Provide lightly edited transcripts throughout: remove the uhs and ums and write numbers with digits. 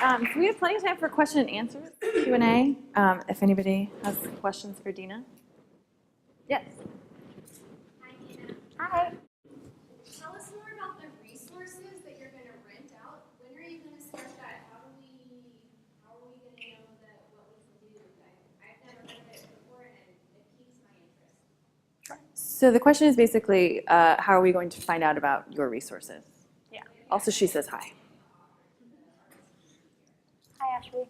So we have plenty of time for question and answers, Q&A, if anybody has questions for Deana. Yes. Hi, Deana. Hi. Tell us more about the resources that you're going to rent out. When are you going to start that? How are we going to know that what we can do? I've never heard of it before, and it piques my interest. So the question is basically, how are we going to find out about your resources? Yeah. Also, she says hi. Hi, Ashby.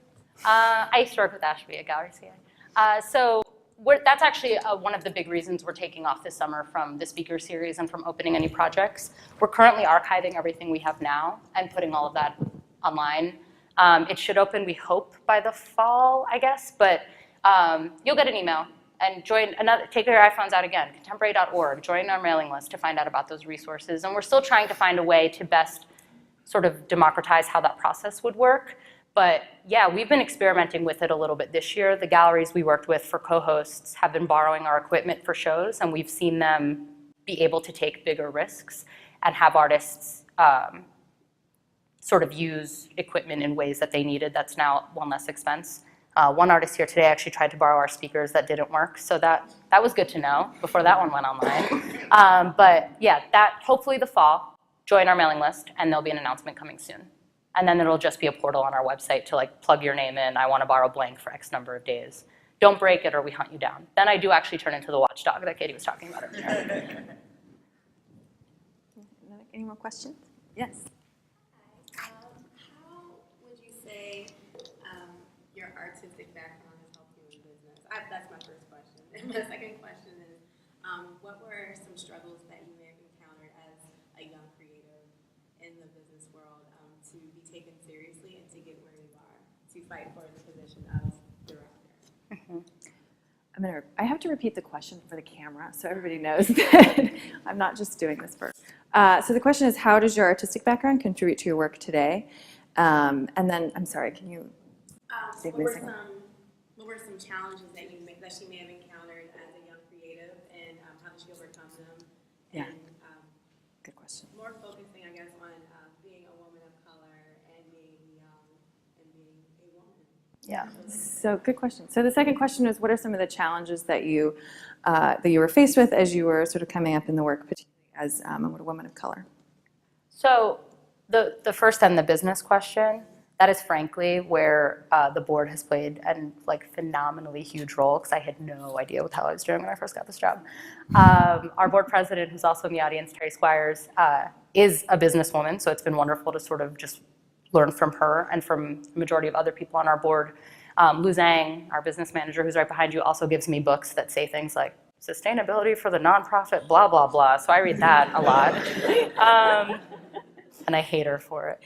I used to work with Ashby at Gallery CA. So that's actually one of the big reasons we're taking off this summer from the speaker series and from opening any projects. We're currently archiving everything we have now and putting all of that online. It should open, we hope, by the fall, I guess, but you'll get an email and take your iPhones out again, contemporary.org, join our mailing list to find out about those resources. And we're still trying to find a way to best sort of democratize how that process would work. But yeah, we've been experimenting with it a little bit this year. The galleries we worked with for co-hosts have been borrowing our equipment for shows, and we've seen them be able to take bigger risks and have artists sort of use equipment in ways that they needed that's now one less expense. One artist here today actually tried to borrow our speakers that didn't work, so that was good to know before that one went online. But yeah, that hopefully the fall, join our mailing list, and there'll be an announcement coming soon. And then it'll just be a portal on our website to like plug your name in, I want to borrow blank for X number of days. Don't break it or we hunt you down. Then I do actually turn into the watchdog that Katie was talking about earlier. Any more questions? Yes. Hi. How would you say your artistic background has helped you in business? That's my first question. And my second question is, what were some struggles that you may have encountered as a young creative in the business world to be taken seriously and to get where you are, to fight for the position of director? Mm-hmm. I have to repeat the question for the camera so everybody knows that I'm not just doing this for. So the question is, how does your artistic background contribute to your work today? And then, I'm sorry, can you save me a second? What were some challenges that she may have encountered as a young creative, and how did she overcome them? Yeah. And, good question. More focusing, I guess, on being a woman of color and being young and being a woman. Yeah. So good question. So the second question is, what are some of the challenges that you were faced with as you were sort of coming up in the work, particularly as a woman of color? So the first and the business question, that is frankly where the board has played a phenomenally huge role, because I had no idea what the hell I was doing when I first got this job. Our board president, who's also in the audience, Terry Squires, is a businesswoman, so it's been wonderful to sort of just learn from her and from the majority of other people on our board. Lou Zhang, our business manager, who's right behind you, also gives me books that say things like sustainability for the nonprofit, blah, blah, blah. So I read that a lot. And I hate her for it.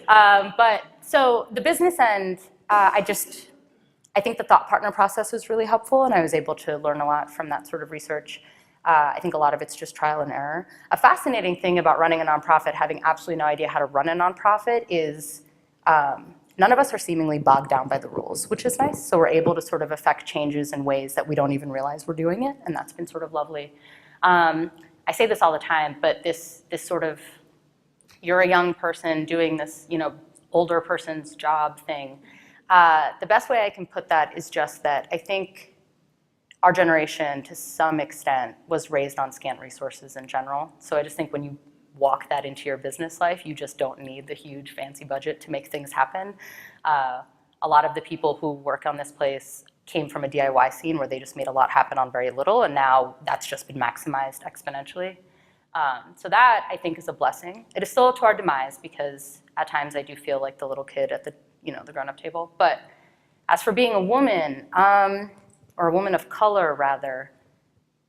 But so the business end, I think the thought partner process was really helpful, and I was able to learn a lot from that sort of research. I think a lot of it's just trial and error. A fascinating thing about running a nonprofit, having absolutely no idea how to run a nonprofit, is none of us are seemingly bogged down by the rules, which is nice. So we're able to sort of affect changes in ways that we don't even realize we're doing it, and that's been sort of lovely. I say this all the time, but this sort of, you're a young person doing this, older person's job thing. The best way I can put that is just that I think our generation, to some extent, was raised on scant resources in general. So I just think when you walk that into your business life, you just don't need the huge fancy budget to make things happen. A lot of the people who work on this place came from a DIY scene where they just made a lot happen on very little, and now that's just been maximized exponentially. So that, I think, is a blessing. It is still to our demise, because at times I do feel like the little kid at the grown-up table. But as for being a woman, or a woman of color, rather,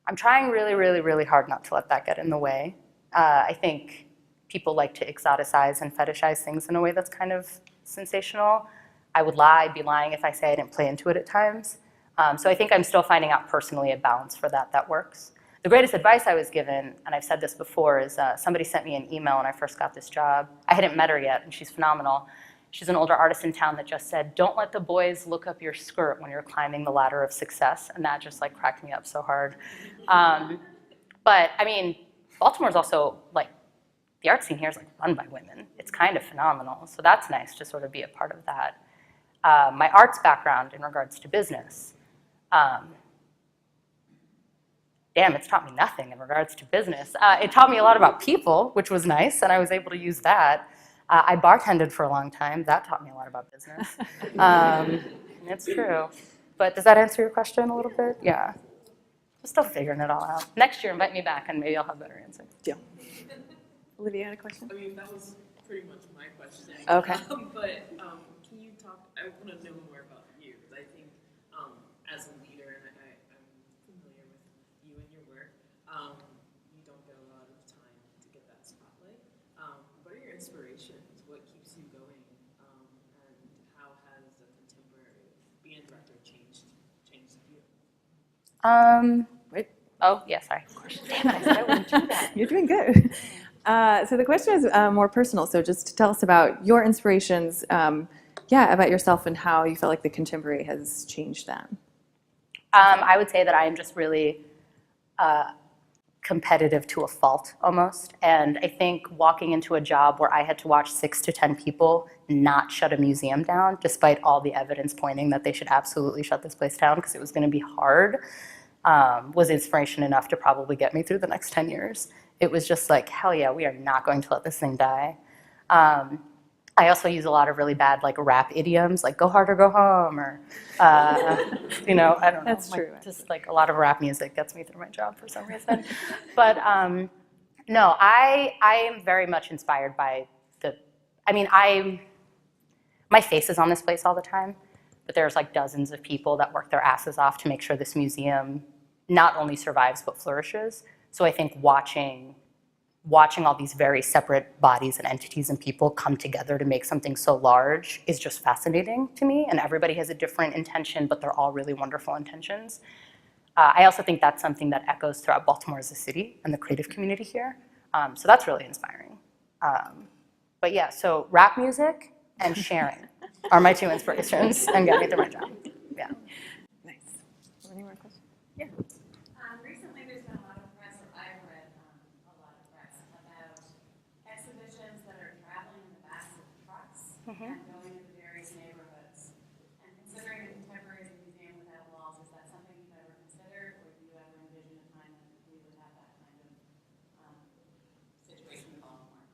I'm trying really, really, really hard not to let that get in the way. I think people like to exoticize and fetishize things in a way that's kind of sensational. I would be lying if I say I didn't play into it at times. So I think I'm still finding out personally a balance for that works. The greatest advice I was given, and I've said this before, is somebody sent me an email when I first got this job. I hadn't met her yet, and she's phenomenal. She's an older artist in town that just said, "Don't let the boys look up your skirt when you're climbing the ladder of success." And that just cracked me up so hard. But I mean, Baltimore's also like, the art scene here is like run by women. It's kind of phenomenal. So that's nice to sort of be a part of that. My arts background in regards to business, damn, it's taught me nothing in regards to business. It taught me a lot about people, which was nice, and I was able to use that. I bartended for a long time. That taught me a lot about business. It's true. But does that answer your question a little bit? Yeah. We're still figuring it all out. Next year, invite me back, and maybe I'll have better answers. Deal. Olivia had a question? I mean, that was pretty much my question. Okay. But can you talk, I want to know more about you, because I think as a leader, and I'm familiar with you and your work, you don't get a lot of time to get that spotlight. What are your inspirations? What keeps you going? And how has a contemporary band director changed you? Wait. Oh, yeah, sorry. Damn it, I said I wouldn't do that. You're doing good. So the question is more personal. So just tell us about your inspirations, about yourself and how you feel like the contemporary has changed them. I would say that I am just really competitive to a fault almost. And I think walking into a job where I had to watch 6 to 10 people not shut a museum down, despite all the evidence pointing that they should absolutely shut this place down because it was going to be hard, was inspiration enough to probably get me through the next 10 years. It was just like, hell yeah, we are not going to let this thing die. I also use a lot of really bad like rap idioms, like go hard or go home, or, I don't know. That's true. Just like a lot of rap music gets me through my job for some reason. But no, I am very much inspired by my face is on this place all the time, but there's like dozens of people that work their asses off to make sure this museum not only survives but flourishes. So I think watching all these very separate bodies and entities and people come together to make something so large is just fascinating to me. And everybody has a different intention, but they're all really wonderful intentions. I also think that's something that echoes throughout Baltimore as a city and the creative community here. So that's really inspiring. But yeah, so rap music and sharing are my 2 inspirations and get me through my job. Yeah. Nice. Any more questions? Yeah. Recently, there's been a lot of press, or I've read a lot of press about exhibitions that are traveling in the backs of trucks and going into various neighborhoods. And considering the contemporary is a museum without walls, is that something you've ever considered, or do you ever envision a time that we would have that kind of situation in Baltimore?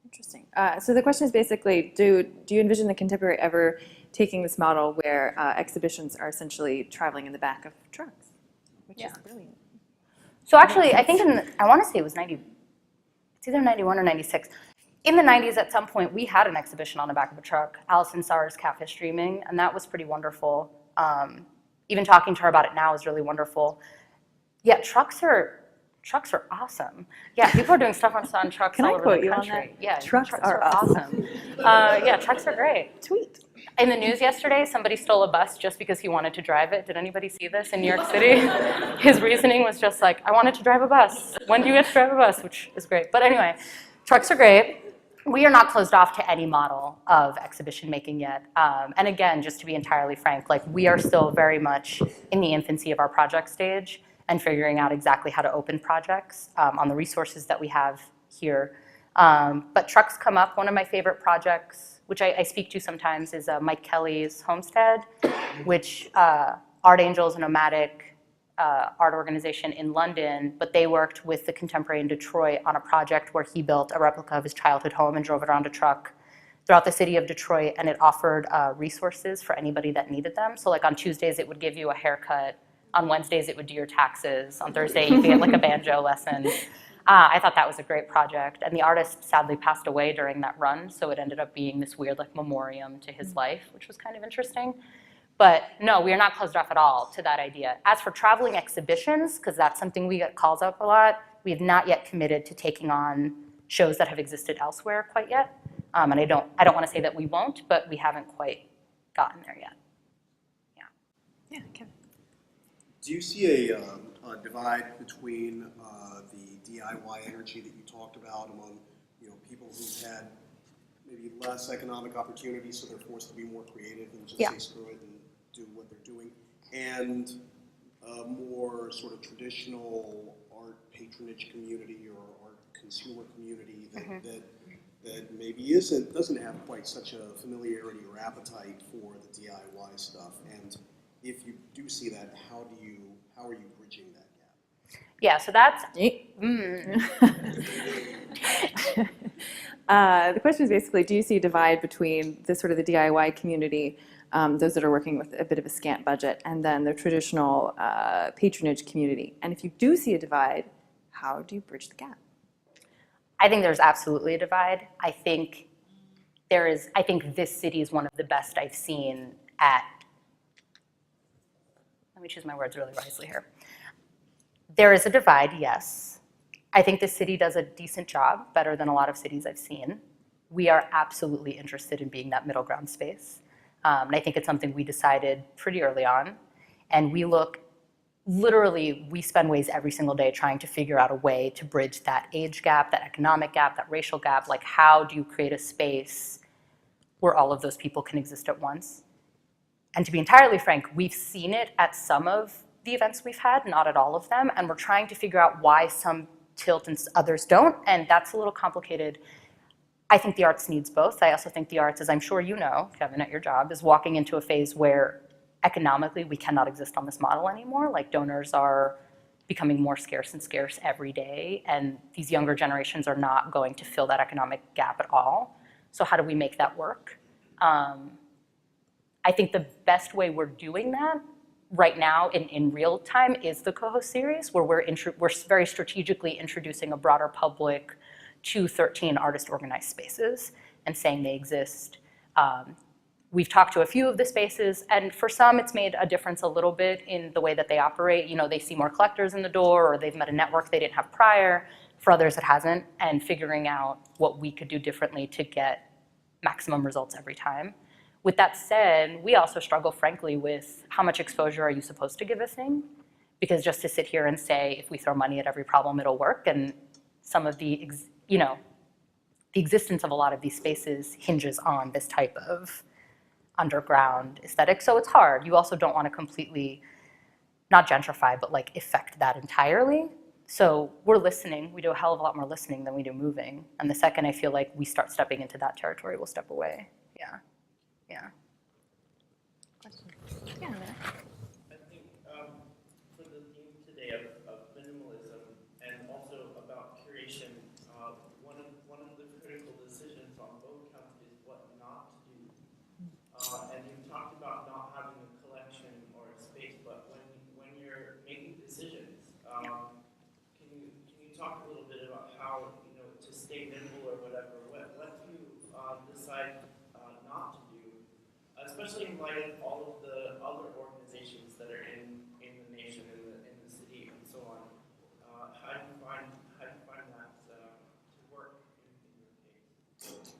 Interesting. So the question is basically, do you envision the contemporary ever taking this model where exhibitions are essentially traveling in the back of trucks, which is brilliant. So actually, I think I want to say it was it's either 91 or 96. In the 90s, at some point, we had an exhibition on the back of a truck, Alison Sarr's Catfish Dreaming, and that was pretty wonderful. Even talking to her about it now is really wonderful. Yeah, trucks are awesome. Yeah, people are doing stuff on trucks all over the country. Yeah, trucks are awesome. Yeah, trucks are great. Tweet. In the news yesterday, somebody stole a bus just because he wanted to drive it. Did anybody see this in New York City? His reasoning was just like, I wanted to drive a bus. When do you get to drive a bus? Which is great. But anyway, trucks are great. We are not closed off to any model of exhibition making yet. And again, just to be entirely frank, like we are still very much in the infancy of our project stage and figuring out exactly how to open projects on the resources that we have here. But trucks come up. One of my favorite projects, which I speak to sometimes, is Mike Kelly's Homestead, which Art Angels, a nomadic art organization in London, but they worked with the Contemporary in Detroit on a project where he built a replica of his childhood home and drove it around a truck throughout the city of Detroit, and it offered resources for anybody that needed them. So like on Tuesdays, it would give you a haircut. On Wednesdays, it would do your taxes. On Thursday, you could get like a banjo lesson. I thought that was a great project. And the artist sadly passed away during that run, so it ended up being this weird like memoriam to his life, which was kind of interesting. But no, we are not closed off at all to that idea. As for traveling exhibitions, because that's something we get calls up a lot, we have not yet committed to taking on shows that have existed elsewhere quite yet. And I don't want to say that we won't, but we haven't quite gotten there yet. Yeah, Kevin. Do you see a divide between the DIY energy that you talked about among people who've had maybe less economic opportunity, so they're forced to be more creative and just say screw it and do what they're doing, and more sort of traditional art, patronage community or art consumer community that, Mm-hmm. that maybe doesn't have quite such a familiarity or appetite for the DIY stuff? And if you do see that, how are you bridging that gap? Yeah, so that's, The question is basically, do you see a divide between the sort of the DIY community, those that are working with a bit of a scant budget, and then the traditional patronage community? And if you do see a divide, how do you bridge the gap? I think there's absolutely a divide. I think this city is one of the best I've seen at, let me choose my words really wisely here. There is a divide, yes. I think the city does a decent job, better than a lot of cities I've seen. We are absolutely interested in being that middle ground space. And I think it's something we decided pretty early on. And we spend ways every single day trying to figure out a way to bridge that age gap, that economic gap, that racial gap. Like, how do you create a space where all of those people can exist at once? And to be entirely frank, we've seen it at some of the events we've had, not at all of them, and we're trying to figure out why some tilt and others don't, and that's a little complicated. I think the arts needs both. I also think the arts, as I'm sure you know, Kevin, at your job, is walking into a phase where economically we cannot exist on this model anymore. Like, donors are becoming more scarce and scarce every day, and these younger generations are not going to fill that economic gap at all. So how do we make that work? I think the best way we're doing that right now in real time is the co-host series, where we're very strategically introducing a broader public to 13 artist organized spaces and saying they exist. We've talked to a few of the spaces, and for some it's made a difference a little bit in the way that they operate. You know, they see more collectors in the door, or they've met a network they didn't have prior. For others it hasn't, and figuring out what we could do differently to get maximum results every time. With that said, we also struggle, frankly, with how much exposure are you supposed to give a thing? Because just to sit here and say, if we throw money at every problem, it'll work, and some of the existence of a lot of these spaces hinges on this type of underground aesthetic, so it's hard. You also don't want to completely, not gentrify, but like affect that entirely. So we're listening. We do a hell of a lot more listening than we do moving. And the second I feel like we start stepping into that territory, we'll step away. Yeah. Yeah. Yeah. I think for the theme today of minimalism and also about curation, one of the critical decisions on both counts is what not to do. And you talked about not having a collection or a space, but when you're making decisions, can you talk a little bit about how, to stay nimble or whatever, what do you decide not to do? Especially in light of all of the other organizations that are in the nation, in the city, and so on. How do you find that to work in your case?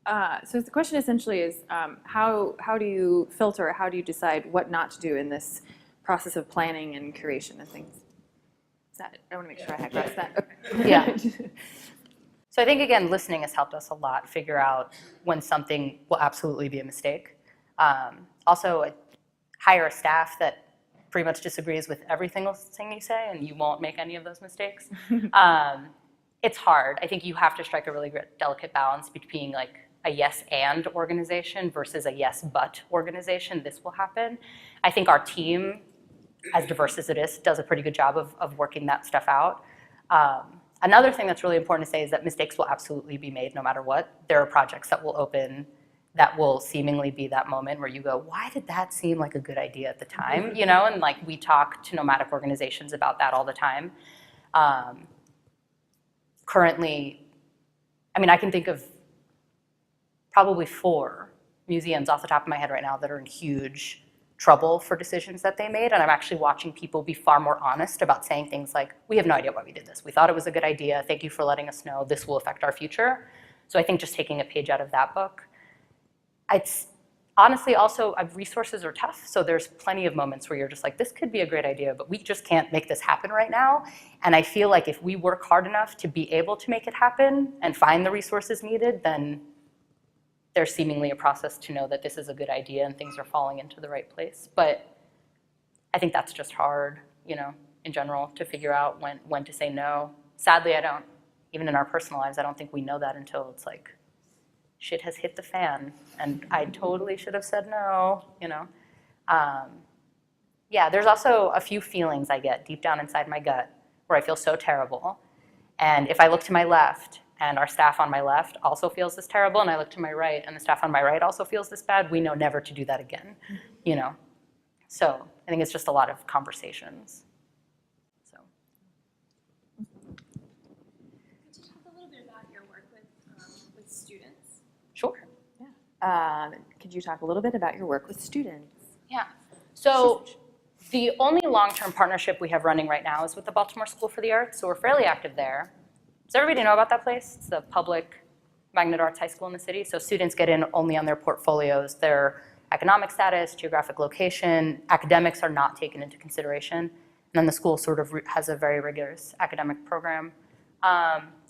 Yeah. So the question essentially is, how do you filter, how do you decide what not to do in this process of planning and curation and things? Is that, I want to make sure I grasped that. Okay. Yeah. So I think, again, listening has helped us a lot figure out when something will absolutely be a mistake. Also, hire a staff that pretty much disagrees with everything you say, and you won't make any of those mistakes. It's hard. I think you have to strike a really delicate balance between like a yes and organization versus a yes but organization. This will happen. I think our team, as diverse as it is, does a pretty good job of working that stuff out. Another thing that's really important to say is that mistakes will absolutely be made no matter what. There are projects that will open that will seemingly be that moment where you go, why did that seem like a good idea at the time? And like we talk to nomadic organizations about that all the time. Currently, I can think of probably 4 museums off the top of my head right now that are in huge trouble for decisions that they made, and I'm actually watching people be far more honest about saying things like, we have no idea why we did this. We thought it was a good idea. Thank you for letting us know. This will affect our future. So I think just taking a page out of that book. It's honestly also, resources are tough, so there's plenty of moments where you're just like, this could be a great idea, but we just can't make this happen right now. And I feel like if we work hard enough to be able to make it happen and find the resources needed, then there's seemingly a process to know that this is a good idea and things are falling into the right place. But I think that's just hard, in general to figure out when to say no. Sadly, I don't, even in our personal lives, I don't think we know that until it's like shit has hit the fan and I totally should have said no, you know. Yeah, there's also a few feelings I get deep down inside my gut where I feel so terrible. And if I look to my left and our staff on my left also feels this terrible, and I look to my right and the staff on my right also feels this bad, we know never to do that again, you know? So I think it's just a lot of conversations. So. Could you talk a little bit about your work with students? Sure. Could you talk a little bit about your work with students? Yeah. So the only long-term partnership we have running right now is with the Baltimore School for the Arts, so we're fairly active there. Does everybody know about that place? It's the public magnet arts high school in the city. So students get in only on their portfolios, their economic status, geographic location. Academics are not taken into consideration. And then the school sort of has a very rigorous academic program.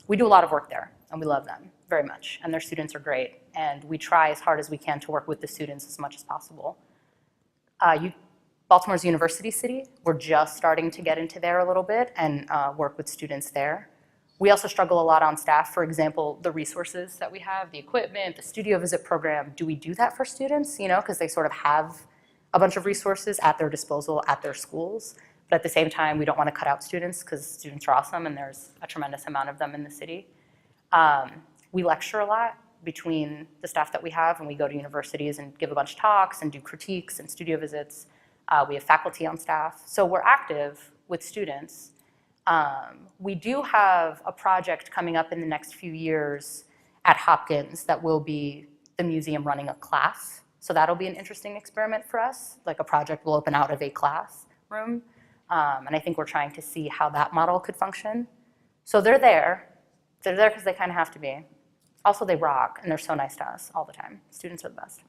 We do a lot of work there, and we love them very much. And their students are great. And we try as hard as we can to work with the students as much as possible. Baltimore's a university city. We're just starting to get into there a little bit and work with students there. We also struggle a lot on staff. For example, the resources that we have, the equipment, the studio visit program. Do we do that for students? You know, because they sort of have a bunch of resources at their disposal at their schools. But at the same time, we don't want to cut out students because students are awesome and there's a tremendous amount of them in the city. We lecture a lot between the staff that we have, and we go to universities and give a bunch of talks and do critiques and studio visits. We have faculty on staff. So we're active with students. We do have a project coming up in the next few years at Hopkins that will be the museum running a class. So that'll be an interesting experiment for us. Like a project will open out of a classroom. And I think we're trying to see how that model could function. So they're there. They're there because they kind of have to be. Also, they rock, and they're so nice to us all the time. Students are the best.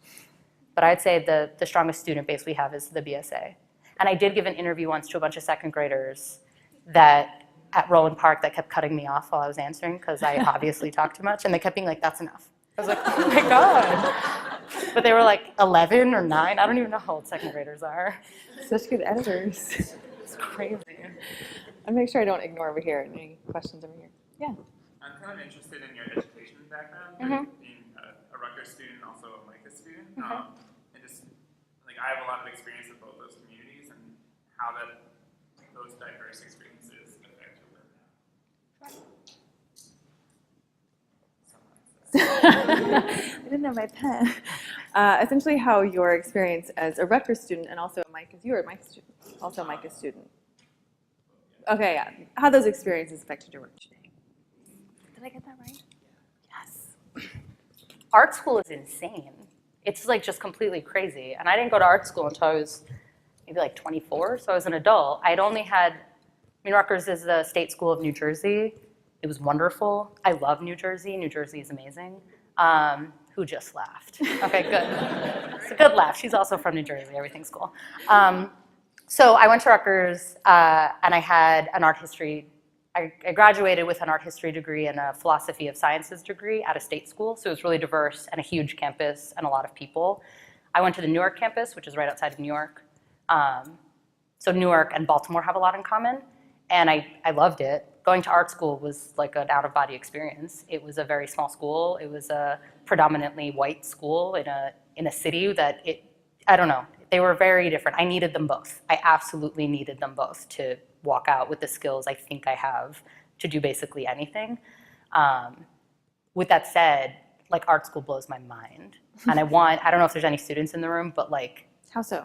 But I'd say the strongest student base we have is the BSA. And I did give an interview once to a bunch of second graders that at Roland Park that kept cutting me off while I was answering because I obviously talked too much, and they kept being like, that's enough. I was like, oh my God. But they were like 11 or 9. I don't even know how old second graders are. Such good editors. It's crazy. I'll make sure I don't ignore over here. Any questions over here? Yeah. I'm kind of interested in your education background, being a Rutgers student, also a Micah student, and just like I have a lot of experience with both those communities and how those diverse experiences affect your work now. I didn't have my pen. Essentially how your experience as a Rutgers student and also a Micah, you were a Micah student, also a Micah student. Okay, yeah. How those experiences affected your work today. Did I get that right? Yes. Art school is insane. It's like just completely crazy. And I didn't go to art school until I was maybe like 24, so I was an adult. Rutgers is the state school of New Jersey. It was wonderful. I love New Jersey. New Jersey is amazing. Who just laughed? Okay, good. It's a good laugh. She's also from New Jersey. Everything's cool. So I went to Rutgers, and I had an art history. I graduated with an art history degree and a philosophy of sciences degree at a state school, so it was really diverse and a huge campus and a lot of people. I went to the Newark campus, which is right outside of New York. So Newark and Baltimore have a lot in common, and I loved it. Going to art school was like an out-of-body experience. It was a very small school. It was a predominantly white school in a city that I don't know, they were very different. I needed them both. I absolutely needed them both to walk out with the skills I think I have to do basically anything. With that said, like art school blows my mind. And I don't know if there's any students in the room, but like. How so?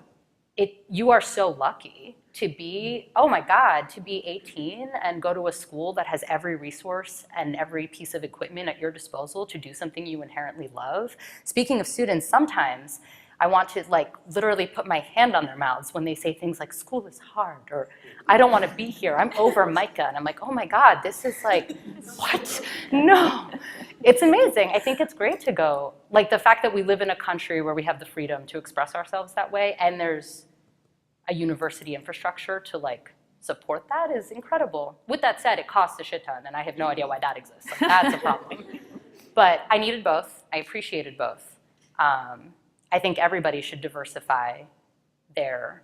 You are so lucky to be, oh my God, to be 18 and go to a school that has every resource and every piece of equipment at your disposal to do something you inherently love. Speaking of students, sometimes I want to like literally put my hand on their mouths when they say things like school is hard or I don't want to be here. I'm over Micah. And I'm like, oh my God, this is like, what? No. It's amazing. I think it's great to go. Like the fact that we live in a country where we have the freedom to express ourselves that way and there's a university infrastructure to like support that is incredible. With that said, it costs a shit ton and I have no idea why that exists. Like, that's a problem. But I needed both. I appreciated both. I think everybody should diversify their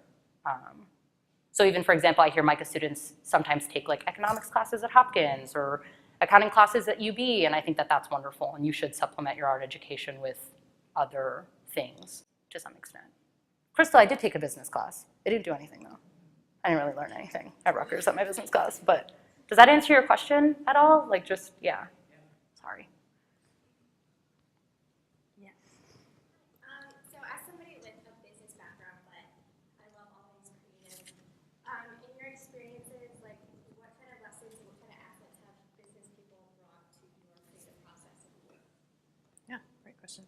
So even, for example, I hear MICA students sometimes take like economics classes at Hopkins or accounting classes at UB, and I think that that's wonderful, and you should supplement your art education with other things to some extent. Crystal, I did take a business class. I didn't do anything though. I didn't really learn anything at Rutgers at my business class, but does that answer your question at all? Like just, yeah, sorry. So as somebody with a business background, but I love all things creative, in your experiences, like what kind of lessons and what kind of assets have business people brought to your creative process? Yeah, great question.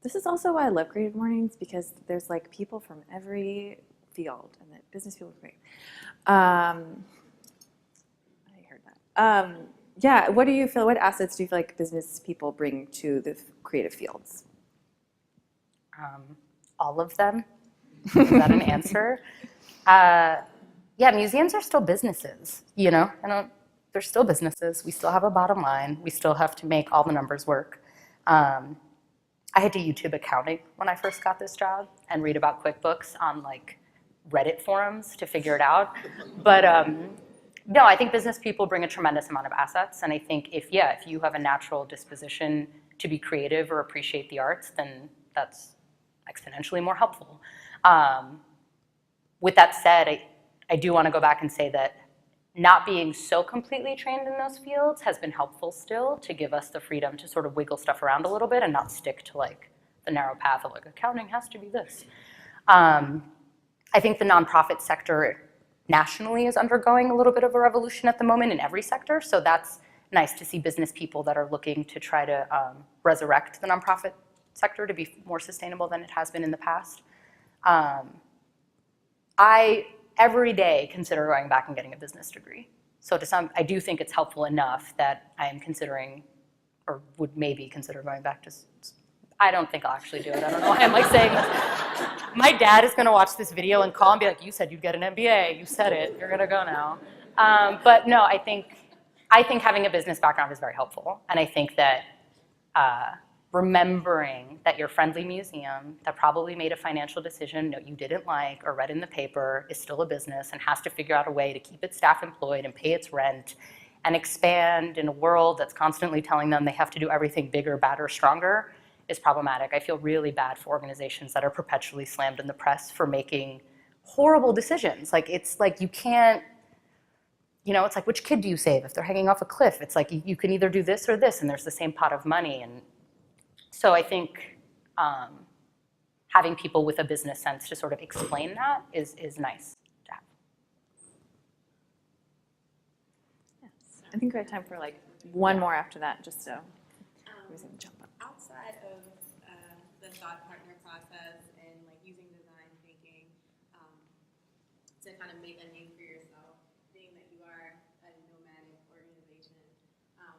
This is also why I love Creative Mornings, because there's like people from every field, and that business people are great. I heard that. Yeah, what do you feel? What assets do you feel like business people bring to the creative fields? All of them. Is that an answer? Yeah, museums are still businesses, you know? They're still businesses. We still have a bottom line. We still have to make all the numbers work. I had to YouTube accounting when I first got this job and read about QuickBooks on like Reddit forums to figure it out. But no, I think business people bring a tremendous amount of assets. And I think if you have a natural disposition to be creative or appreciate the arts, then that's exponentially more helpful. With that said, I do want to go back and say that not being so completely trained in those fields has been helpful still to give us the freedom to sort of wiggle stuff around a little bit and not stick to like the narrow path of like accounting has to be this. I think the nonprofit sector nationally is undergoing a little bit of a revolution at the moment in every sector, so that's nice to see business people that are looking to try to resurrect the nonprofit sector to be more sustainable than it has been in the past. I every day consider going back and getting a business degree. So I do think it's helpful enough that I am considering, or would maybe consider going back to, I don't think I'll actually do it. I don't know why I'm like saying this. My dad is gonna watch this video and call and be like, you said you'd get an MBA, you said it, you're gonna go now. But no, I think having a business background is very helpful. And I think that remembering that your friendly museum that probably made a financial decision that you didn't like or read in the paper is still a business and has to figure out a way to keep its staff employed and pay its rent and expand in a world that's constantly telling them they have to do everything bigger, badder, stronger is problematic. I feel really bad for organizations that are perpetually slammed in the press for making horrible decisions. Like, it's like you can't, it's like, which kid do you save if they're hanging off a cliff? It's like you can either do this or this, and there's the same pot of money. And so I think having people with a business sense to sort of explain that is nice to have. Yes. I think we have time for like one more after that, just so we can jump up. Outside of the thought partner process and like using design thinking to kind of make a name for yourself, being that you are a nomadic organization, how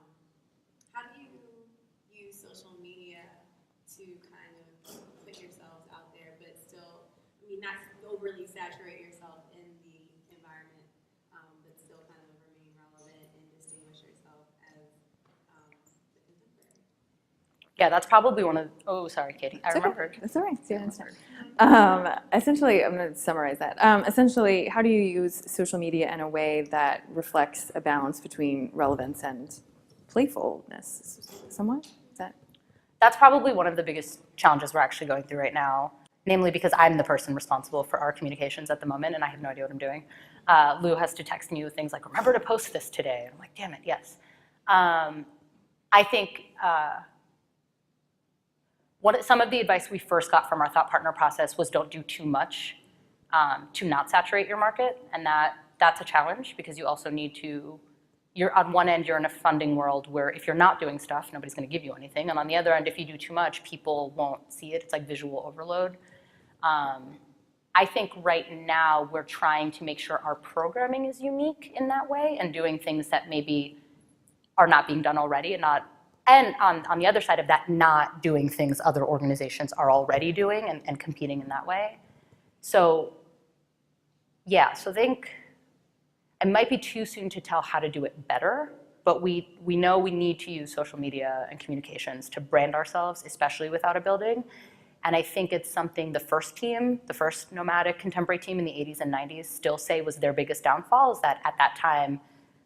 do you use social media to kind of put yourselves out there, but still, not overly saturate yourself in the environment, but still kind of remain relevant and distinguish yourself as the contemporary? Yeah, that's probably one of, oh, sorry, Katie, I remembered. That's all right. See, I understand. Essentially, I'm going to summarize that. Essentially, how do you use social media in a way that reflects a balance between relevance and playfulness, somewhat? Is that? That's probably one of the biggest challenges we're actually going through right now, namely because I'm the person responsible for our communications at the moment, and I have no idea what I'm doing. Lou has to text me with things like, remember to post this today. And I'm like, damn it, yes. I think some of the advice we first got from our thought partner process was don't do too much to not saturate your market, and that's a challenge because you also need to, on one end, you're in a funding world where if you're not doing stuff, nobody's going to give you anything. And on the other end, if you do too much, people won't see it. It's like visual overload. I think right now we're trying to make sure our programming is unique in that way and doing things that maybe are not being done already and on the other side of that, not doing things other organizations are already doing and competing in that way. So yeah, so I think it might be too soon to tell how to do it better, but we know we need to use social media and communications to brand ourselves, especially without a building. And I think it's something the first team, the first nomadic contemporary team in the 80s and 90s still say was their biggest downfall, is that at that time,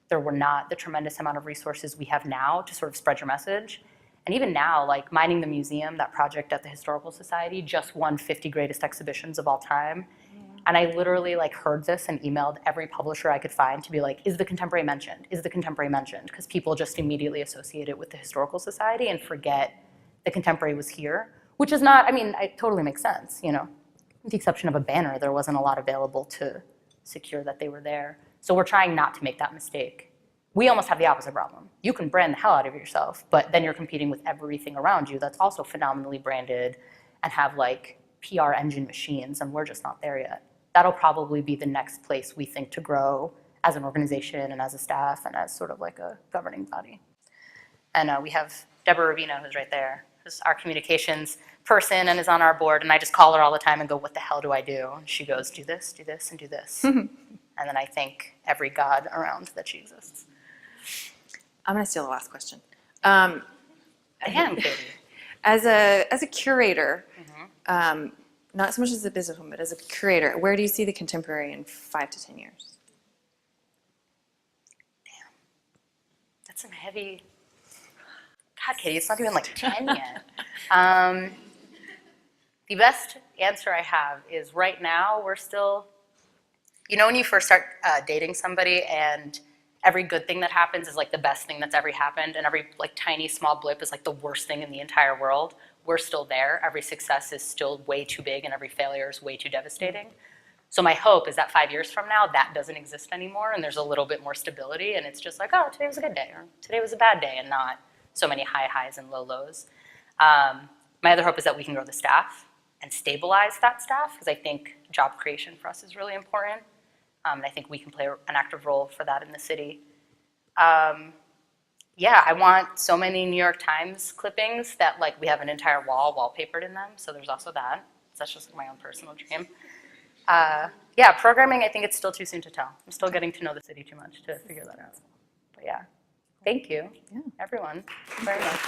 there were not the tremendous amount of resources we have now to sort of spread your message. And even now, like Mining the Museum, that project at the Historical Society, just won 50 greatest exhibitions of all time. And I literally like heard this and emailed every publisher I could find to be like, is the contemporary mentioned? Is the contemporary mentioned? Because people just immediately associate it with the Historical Society and forget the contemporary was here, which is not, I mean, it totally makes sense, you know. With the exception of a banner, there wasn't a lot available to secure that they were there. So we're trying not to make that mistake. We almost have the opposite problem. You can brand the hell out of yourself, but then you're competing with everything around you that's also phenomenally branded and have like PR engine machines, and we're just not there yet. That'll probably be the next place we think to grow as an organization and as a staff and as sort of like a governing body. And we have Deborah Rubino, who's right there, who's our communications person and is on our board, and I just call her all the time and go, what the hell do I do? And she goes, do this, and do this. And then I thank every god around that she exists. I'm going to steal the last question. Damn, Katie. As a curator, not so much as a businesswoman, but as a curator, where do you see the contemporary in 5 to 10 years? Damn. That's some heavy... God, Katie, it's not even like 10 yet. The best answer I have is right now we're still... You know when you first start dating somebody and every good thing that happens is like the best thing that's ever happened, and every like tiny small blip is like the worst thing in the entire world? We're still there. Every success is still way too big and every failure is way too devastating. So my hope is that 5 years from now, that doesn't exist anymore and there's a little bit more stability and it's just like, oh, today was a good day or today was a bad day, and not so many high highs and low lows. My other hope is that we can grow the staff and stabilize that staff, because I think job creation for us is really important. And I think we can play an active role for that in the city. Yeah, I want so many New York Times clippings that like we have an entire wall wallpapered in them. So there's also that. So that's just my own personal dream. Yeah, programming, I think it's still too soon to tell. I'm still getting to know the city too much to figure that out. But yeah, thank you, everyone, very much.